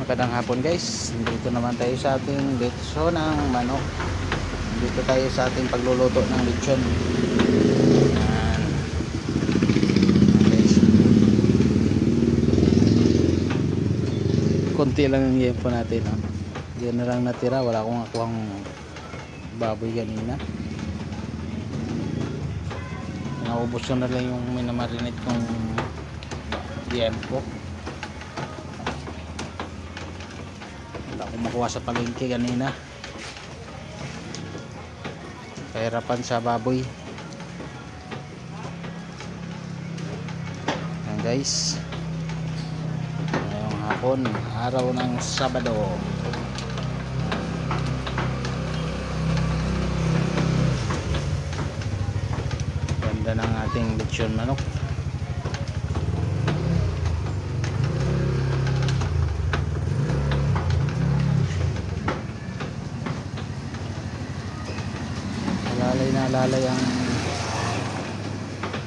Magandang hapon guys, dito naman tayo sa ating betso ng manok. Dito tayo sa ating pagluluto ng lechon. Yan. Guys, konti lang yung yempo natin, no? Diyan na lang natira, wala akong akuhang baboy kanina. Naubos ko na lang yung minamarinate kong yempo. Makuha sa palengke kanina, kahirapan sa baboy. Ayan guys, ngayong hapon, araw ng Sabado. Ganda ng ating lechon manok. Alalay ang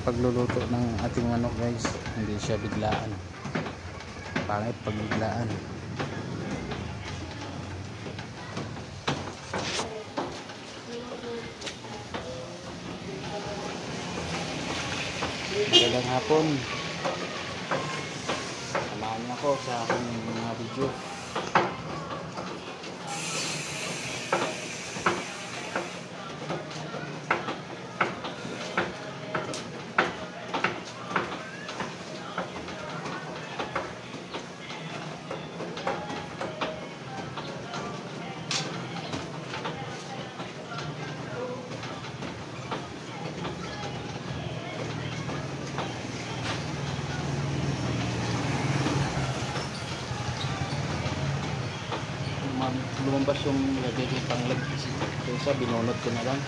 pagluluto ng ating manok guys, hindi siya biglaan, pangit pag biglaan. Magandang hapon, samahan niyo ako sa aking mga video. Lumabas yung nagiging panglag, kaysa binunod ko na lang.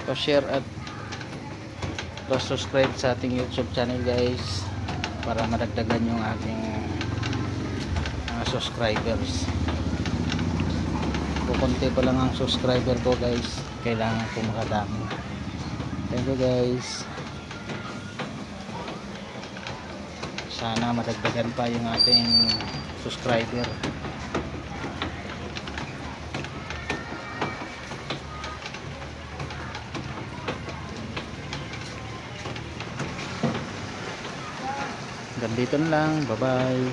Pa-share at subscribe sa ating YouTube channel guys, para madagdagan yung aking mga subscribers. Kukunti pa lang ang subscriber ko guys, kailangan ko makadami. Thank you guys, sana madagdagan pa yung ating subscriber. Dito na lang, bye bye.